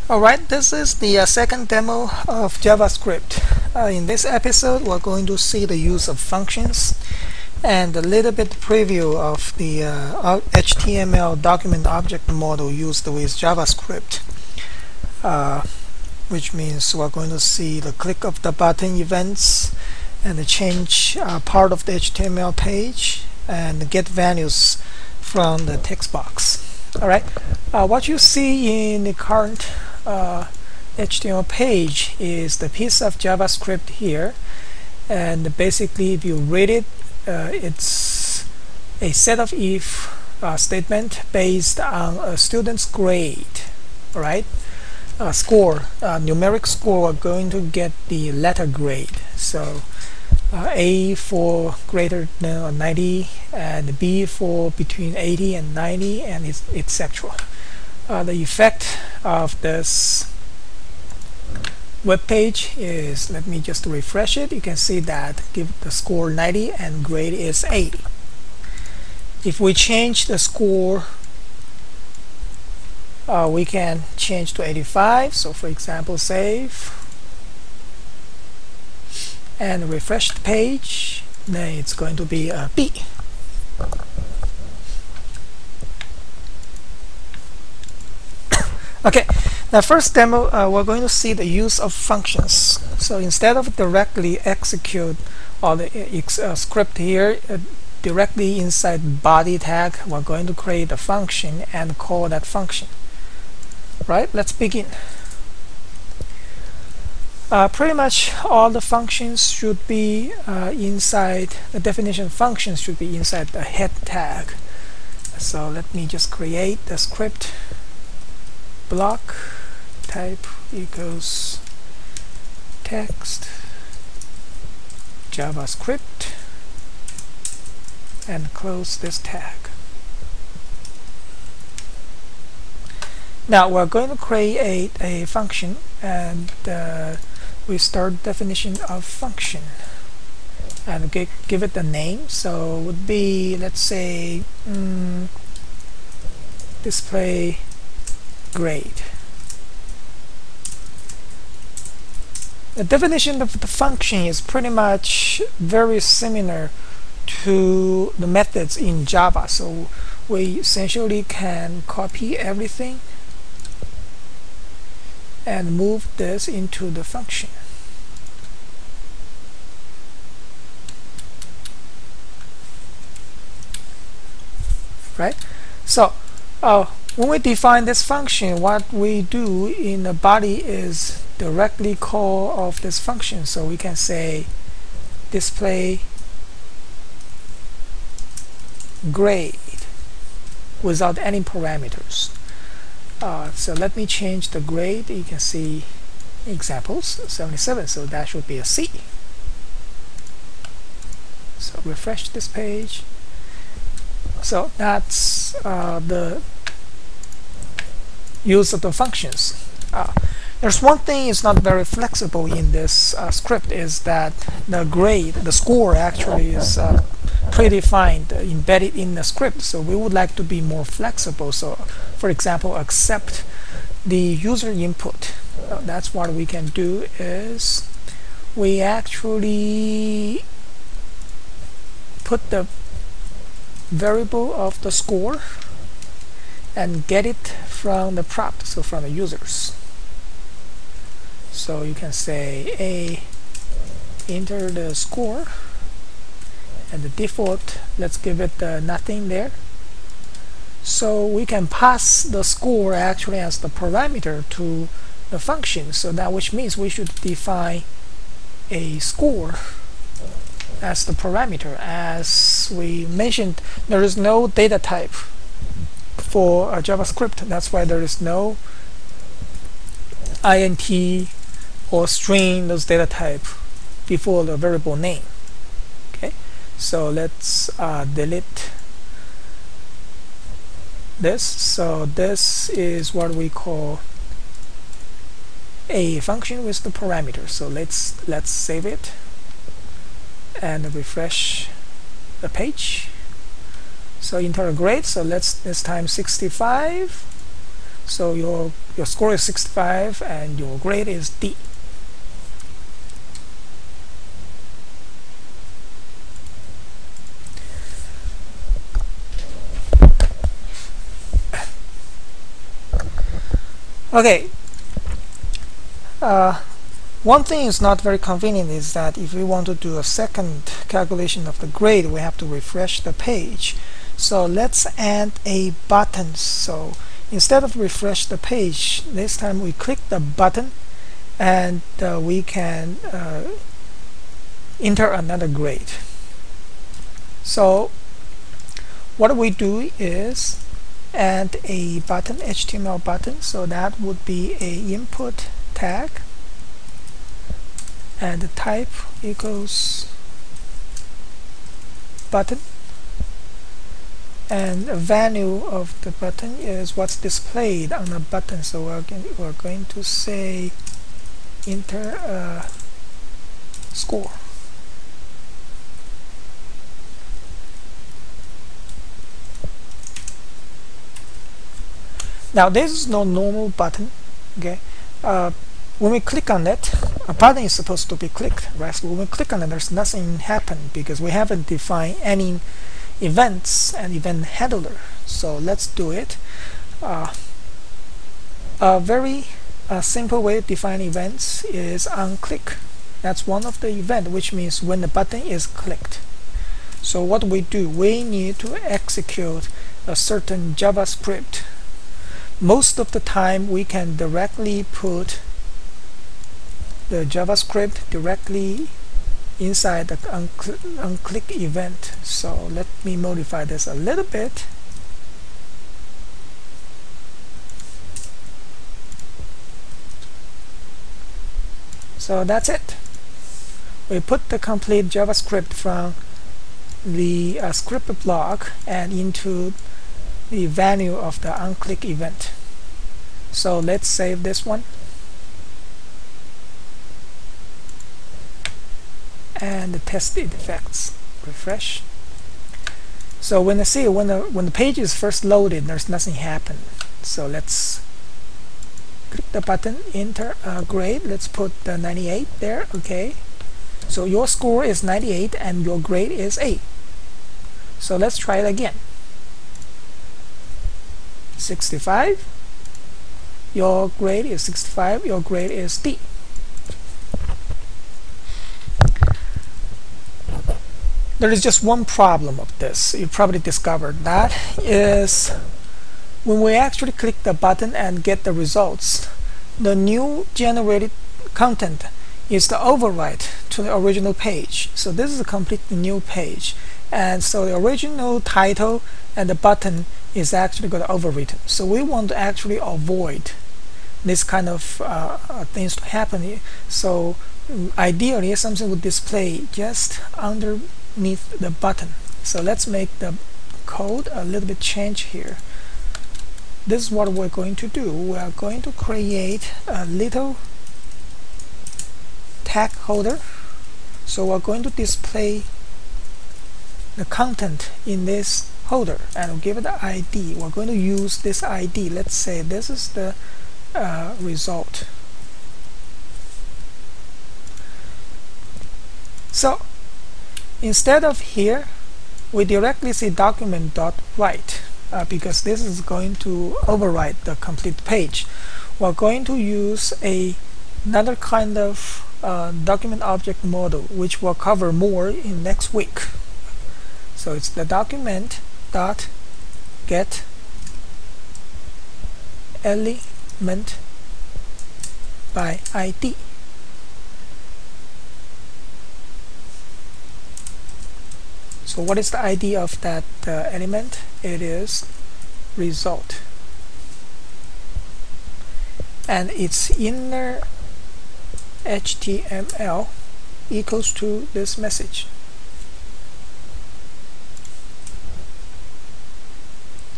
Alright, this is the second demo of JavaScript. In this episode, we're going to see the use of functions and a little bit preview of the HTML document object model used with JavaScript, which means we're going to see the click of the button events and the change part of the HTML page and get values from the text box. Alright, what you see in the current HTML page is the piece of JavaScript here, and basically if you read it, it's a set of if statement based on a student's grade. Alright, score, numeric score, we're going to get the letter grade. So A for greater than 90 and B for between 80 and 90, and etc. The effect of this web page is, let me just refresh it. You can see that give the score 90 and grade is 80. If we change the score, we can change to 85. So for example, save and refresh the page, then it's going to be a B. Okay, the first demo, we're going to see the use of functions. So instead of directly execute all the script here directly inside body tag, we're going to create a function and call that function. Right, let's begin. Pretty much all the functions should be inside, the definition functions should be inside the head tag. So let me just create the script block type equals text JavaScript and close this tag. Now we're going to create a function, and we start definition of function and give it a name. So it would be, let's say, display grade. The definition of the function is pretty much very similar to the methods in Java, so we essentially can copy everything and move this into the function. Right? So when we define this function, what we do in the body is directly call of this function. So we can say display grade without any parameters. So let me change the grade. You can see examples 77, so that should be a C. So refresh this page. So that's the use of the functions. There's one thing is not very flexible in this script, is that the grade, the score actually is predefined, embedded in the script. So we would like to be more flexible. So for example, accept the user input. That's what we can do, is we actually put the variable of the score and get it from the prompt, so from the users. So you can say enter the score, and the default, let's give it nothing there. So we can pass the score actually as the parameter to the function, so that which means we should define a score as the parameter. As we mentioned, there is no data type for JavaScript. That's why there is no int or string, those data type before the variable name. Okay, so let's delete this. So this is what we call a function with the parameter. So let's save it and refresh the page. So enter a grade. So let's this time 65. So your score is 65 and your grade is D. Okay. One thing is not very convenient is that if we want to do a second calculation of the grade, we have to refresh the page. So let's add a button. So instead of refresh the page, this time we click the button and we can enter another grade. So what we do is add a button, HTML button. So that would be a input tag, and the type equals button, and the value of the button is what's displayed on the button. So we're going to say enter a score. Now this is no normal button. Okay, when we click on it, a button is supposed to be clicked, right? So when we click on it, there's nothing happen because we haven't defined any events and event handler. So let's do it. A very simple way to define events is on click. That's one of the event, which means when the button is clicked. So what we do, we need to execute a certain JavaScript. Most of the time we can directly put the JavaScript directly inside the onClick event. So let me modify this a little bit. So that's it. We put the complete JavaScript from the script block and into the value of the onClick event. So let's save this one and test the effects. Refresh. So when the page is first loaded, there's nothing happen. So let's click the button, enter a grade. Let's put the 98 there. Okay. So your score is 98 and your grade is A. So let's try it again. 65. Your grade is 65. Your grade is D. There is just one problem of this. You probably discovered that is when we actually click the button and get the results, the new generated content is the overwrite to the original page. So this is a completely new page, and so the original title and the button is actually going to overwritten. So we want to actually avoid this kind of things to happen. So ideally something would display just underneath the button. So let's make the code a little bit change here. This is what we're going to do. We are going to create a little tag holder. So we're going to display the content in this holder and we'll give it the ID. We're going to use this ID. Let's say this is the result. So instead of here, we directly say document.write because this is going to overwrite the complete page. We're going to use another kind of document object model, which we'll cover more in next week. So it's the document dot get element by ID. So what is the ID of that element? It is result, and its inner HTML equals to this message.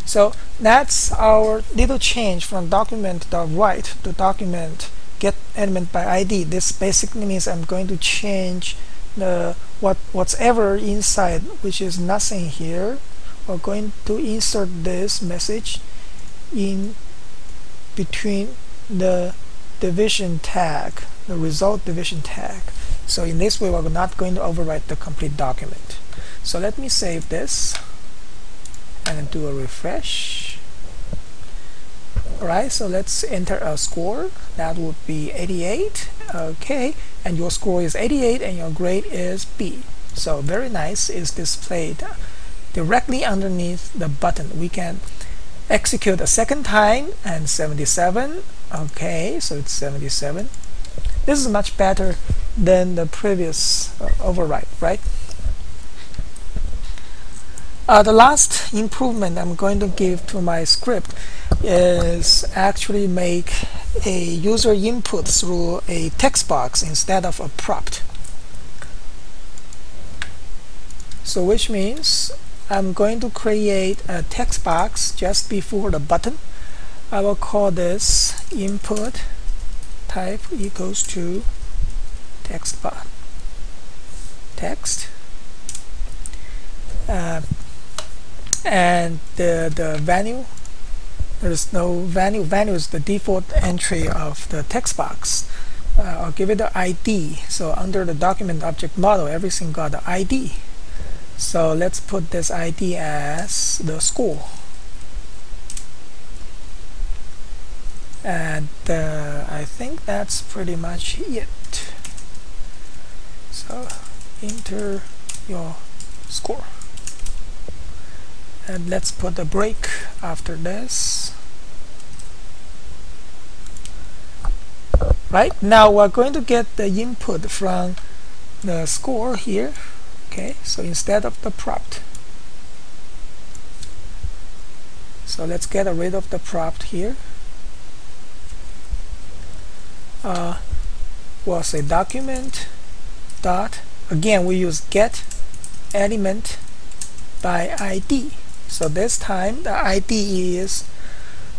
So that's our little change from document.write to document get element by ID. This basically means I'm going to change the whatever inside, which is nothing here. We're going to insert this message in between the division tag, the result division tag. So in this way, we're not going to overwrite the complete document. So let me save this and do a refresh. Alright, so let's enter a score. That would be 88. Okay, and your score is 88 and your grade is B. So very nice, is displayed directly underneath the button. We can execute a second time and 77. Okay, so it's 77. This is much better than the previous override, right? The last improvement I'm going to give to my script is actually make a user input through a text box instead of a prompt. So which means I'm going to create a text box just before the button. I will call this input type equals to text box text, and the value, there's no value. Value is the default entry of the text box. I'll give it the ID. So under the document object model, everything got the ID. So let's put this ID as the score. And I think that's pretty much it. So enter your score. And let's put a break after this. Right, now we're going to get the input from the score here. Okay, so instead of the prompt. So let's get rid of the prompt here. We'll say document dot, again we use get element by ID. So this time the ID is,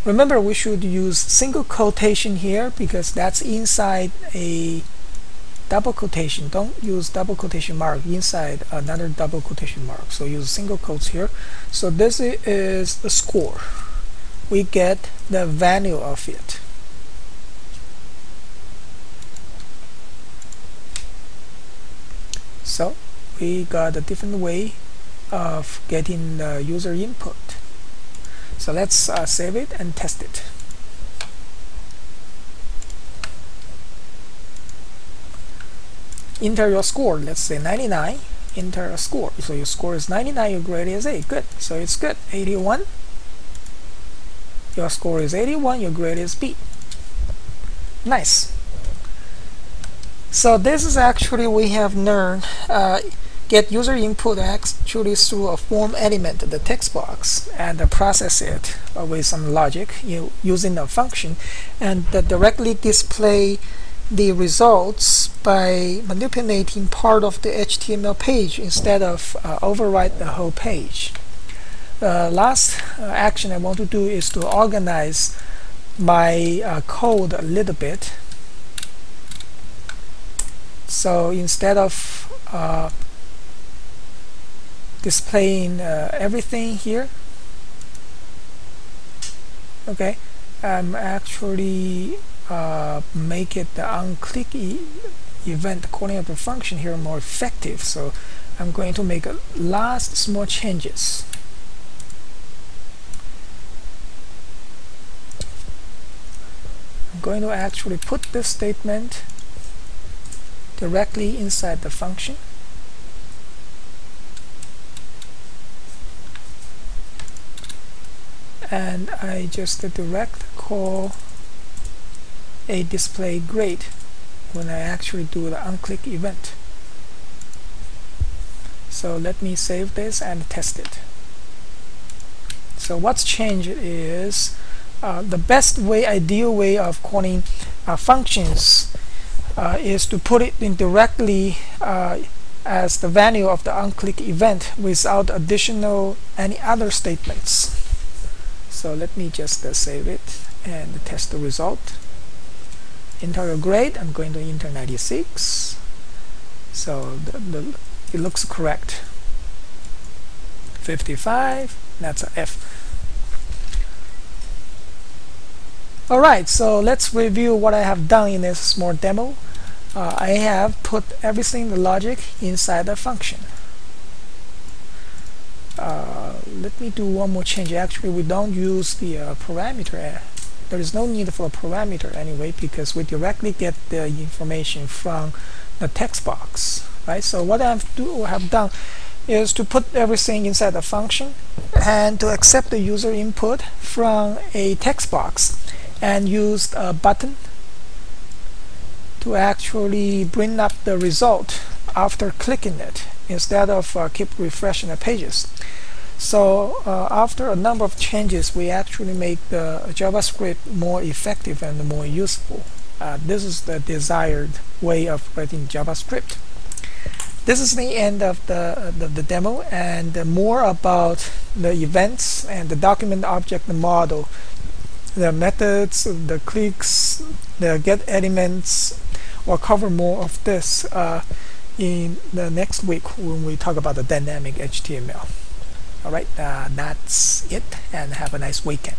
remember we should use single quotation here because that's inside a double quotation. Don't use double quotation mark inside another double quotation mark. So use single quotes here. So this is the score. We get the value of it. So we got a different way of getting the user input. So let's save it and test it. Enter your score. Let's say 99. Enter a score. So your score is 99, your grade is A. Good. So it's good. 81. Your score is 81, your grade is B. Nice. So this is actually, we have learned get user input actually through a form element, the text box, and process it with some logic using a function, and directly display the results by manipulating part of the HTML page instead of overwrite the whole page. The last action I want to do is to organize my code a little bit. So instead of displaying everything here, okay, I'm actually make it the onClick event calling of the function here more effective. So I'm going to make a last small changes. I'm going to actually put this statement directly inside the function. And I just direct call a display grade when I actually do the onClick event. So let me save this and test it. So what's changed is the best way, ideal way of calling functions is to put it in directly as the value of the onClick event without additional any other statements. So let me just save it and test the result. Enter your grade. I'm going to enter 96. So it looks correct. 55. That's a F. Alright, so let's review what I have done in this small demo. I have put everything, the logic, inside the function. Let me do one more change. Actually, we don't use the parameter. There is no need for a parameter anyway, because we directly get the information from the text box, right? So what I have done is to put everything inside the function and to accept the user input from a text box, and used a button to actually bring up the result after clicking it, instead of keep refreshing the pages. So after a number of changes, we actually make the JavaScript more effective and more useful. This is the desired way of writing JavaScript. This is the end of the demo, and more about the events and the document object model, the methods, the clicks, the get elements. We'll cover more of this in the next week when we talk about the dynamic HTML. Alright, that's it, and have a nice weekend.